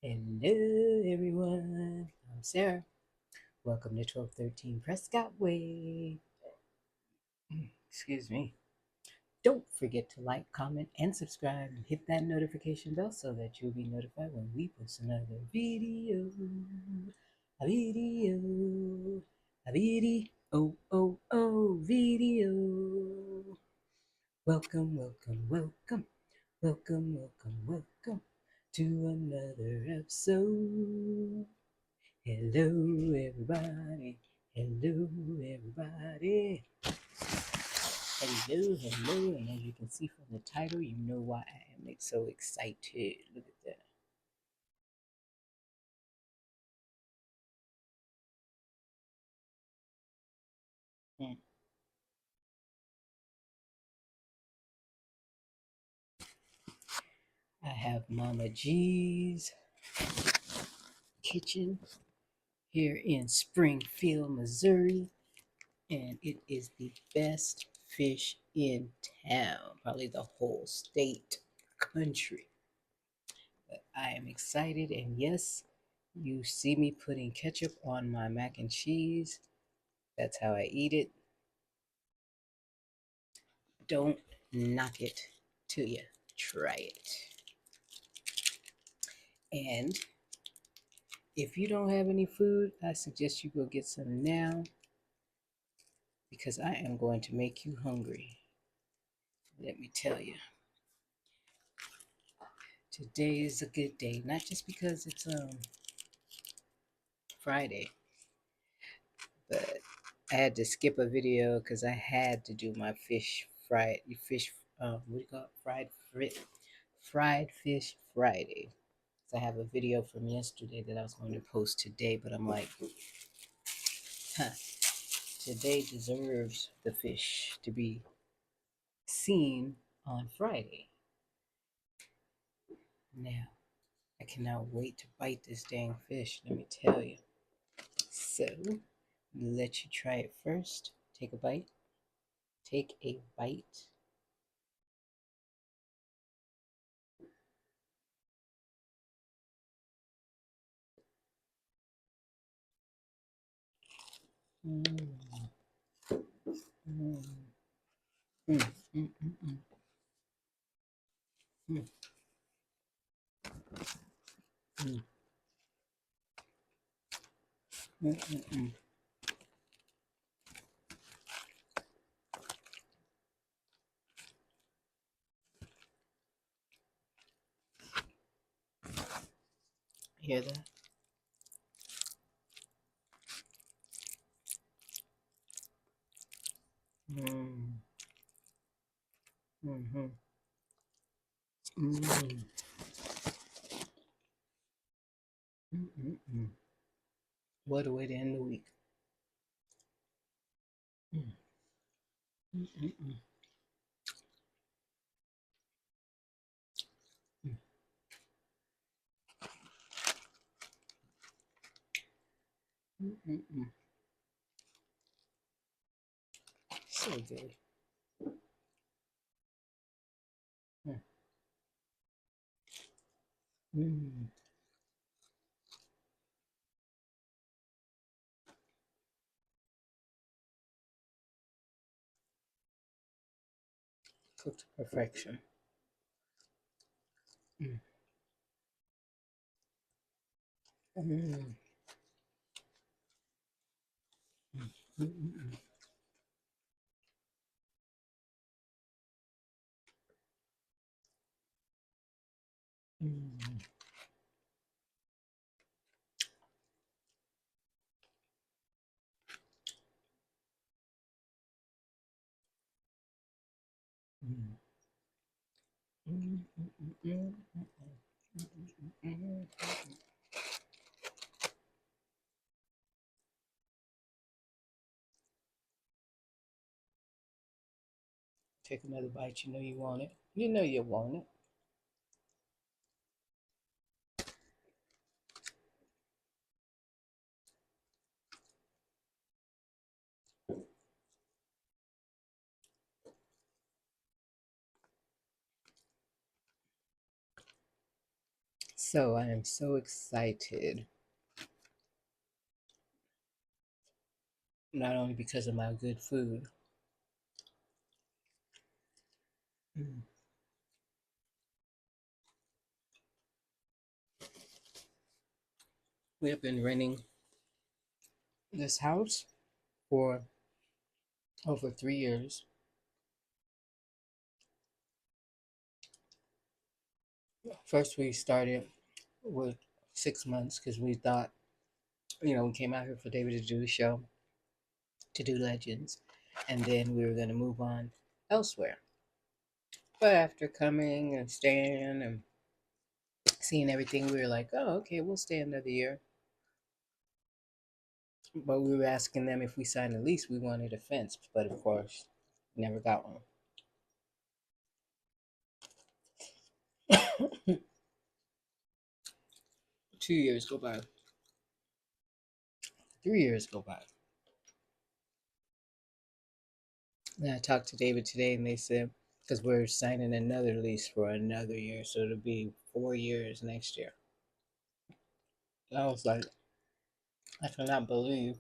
Hello, everyone. I'm Sarah. Welcome to 1213 Prescott Way. Excuse me. Don't forget to like, comment, and subscribe, and hit that notification bell so that you'll be notified when we post another video. A video. A video. Video. Welcome, welcome, welcome. Welcome, welcome, welcome to another episode. Hello, everybody. Hello, everybody. Hello, hello. And as you can see from the title, you know why I am so excited. Look at that. Hmm. I have Mama G's kitchen here in Springfield, Missouri, and it is the best fish in town, probably the whole state, country. But I am excited, and yes, you see me putting ketchup on my mac and cheese. That's how I eat it. Don't knock it till you try it. And if you don't have any food, I suggest you go get some now because I am going to make you hungry. Let me tell you, today is a good day, not just because it's Friday, but I had to skip a video because I had to do my fish, what do you call it? Fried fish Friday. So I have a video from yesterday that I was going to post today, but I'm like, huh, today deserves the fish to be seen on Friday. Now, I cannot wait to bite this dang fish, let me tell you. So, let you try it first. Take a bite. Take a bite. Mm, mm, mm, mm, mm, mm, mm, mm, mm, mm. Hear that? Mm, mm-hmm. Mm, mm, mm, mm. What a way to end the week. Mm, mm, mm, mm, mm, mm, mm, mm. So good. Mm, mm. Cooked to perfection. Mm, mm, mm, mm, mm, mm, mm, mm, mm, mm, mm, mm, mm. Take another bite. You know you want it. You know you want it. So I am so excited, not only because of my good food. Mm. We have been renting this house for over 3 years. First, we started with 6 months because we thought, we came out here for David to do the show, to do Legends, and then we were going to move on elsewhere. But after coming and staying and seeing everything, we were like, oh, okay, we'll stay another year. But we were asking them if we signed a lease, we wanted a fence. But of course, never got one. 2 years go by. 3 years go by. And I talked to David today, and they said, because we're signing another lease for another year, so it'll be 4 years next year. And I was like, I cannot believe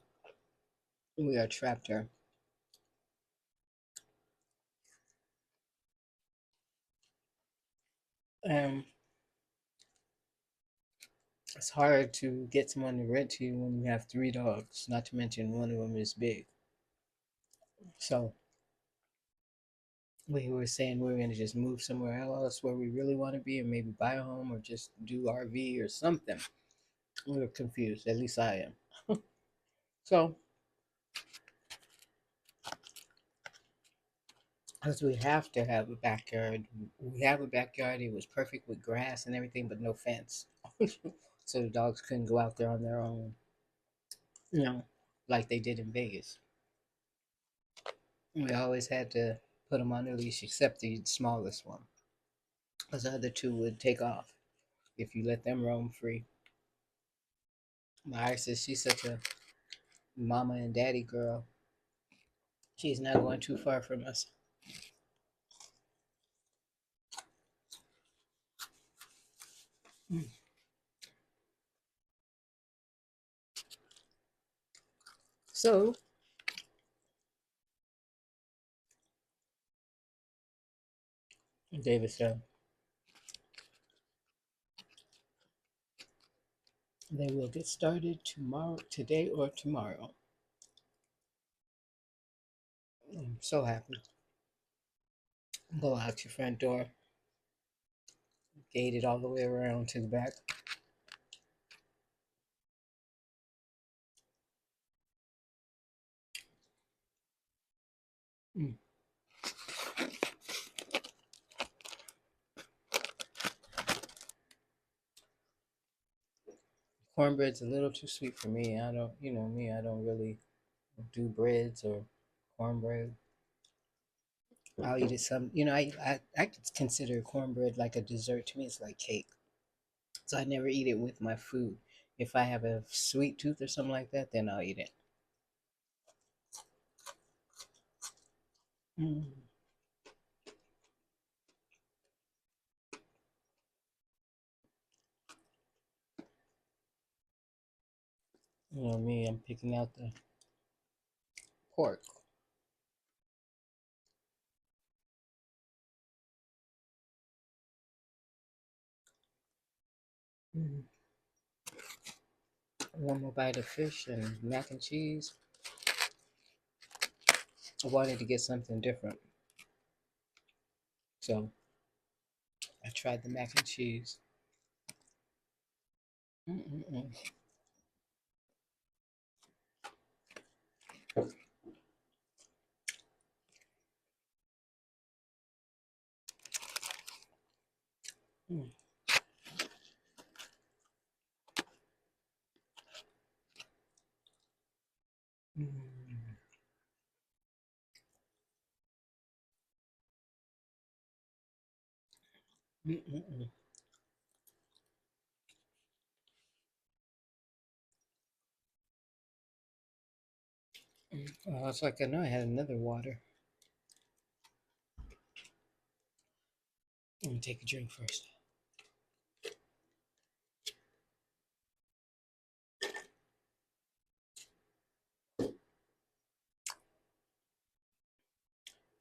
we are trapped here. And it's hard to get someone to rent to you when you have 3 dogs, not to mention one of them is big. So we were saying we were going to just move somewhere else where we really want to be and maybe buy a home or just do RV or something. We were confused, at least I am. So, because we have to have a backyard, we have a backyard. It was perfect with grass and everything, but no fence. So the dogs couldn't go out there on their own, you know, like they did in Vegas. We always had to put them on a leash, except the smallest one, because the other two would take off if you let them roam free. My says she's such a mama and daddy girl. She's not going too far from us. So David said they will get started tomorrow, today or tomorrow. I'm so happy. Go out your front door, gated all the way around to the back. Mm. Cornbread's a little too sweet for me. I don't, me, I don't really do breads or cornbread. I'll eat it some, I could consider cornbread like a dessert. To me, it's like cake. So I never eat it with my food. If I have a sweet tooth or something like that, then I'll eat it. Mm. You know me, I'm picking out the pork. Mm. One more bite of fish and mac and cheese. I wanted to get something different. So I tried the mac and cheese. Mm-mm-mm. Mm. Mm. Mm-mm-mm. It's like I know I had another water. Let me take a drink first.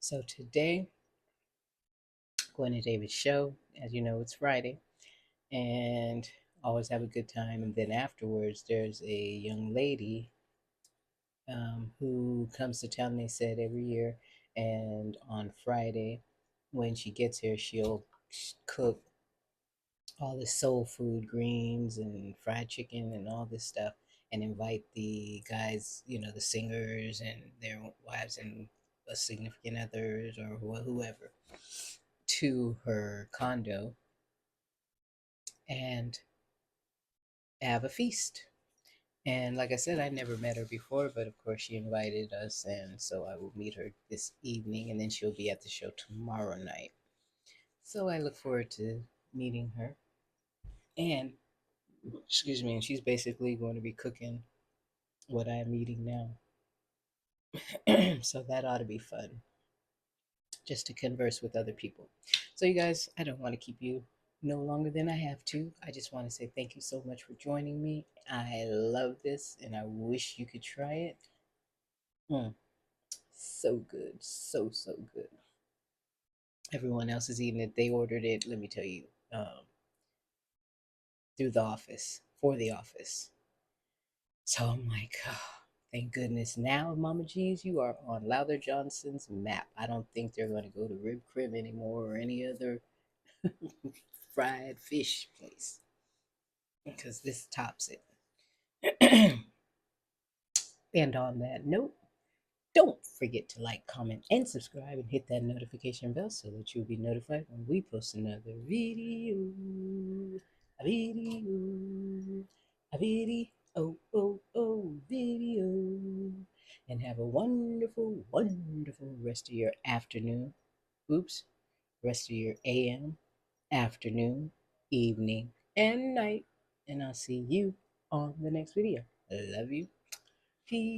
So today, going to David's show. As you know, it's Friday, and always have a good time. And then afterwards, there's a young lady who comes to town. They said every year, and on Friday, when she gets here, she'll cook all this soul food, greens and fried chicken and all this stuff, and invite the guys, the singers and their wives and significant others or whoever to her condo and have a feast. And like I said, I never met her before, but of course she invited us, and so I will meet her this evening, and then she'll be at the show tomorrow night. So I look forward to meeting her. And excuse me, and she's basically going to be cooking what I'm eating now. So that ought to be fun, just to converse with other people. So, you guys, I don't want to keep you no longer than I have to. I just want to say thank you so much for joining me. I love this and I wish you could try it. Mm, so good. So, so good. Everyone else is eating it. They ordered it, let me tell you, through the office, for the office. So I'm like, oh, thank goodness. Now, Mama G's, you are on Lowther Johnson's map. I don't think they're going to go to Rib Crib anymore or any other fried fish place because this tops it. And on that note, don't forget to like, comment, and subscribe and hit that notification bell so that you'll be notified when we post another video. A video. A video. Oh, oh, oh, video. And have a wonderful, wonderful rest of your afternoon. Oops. Rest of your AM, afternoon, evening, and night. And I'll see you on the next video. I love you. Peace.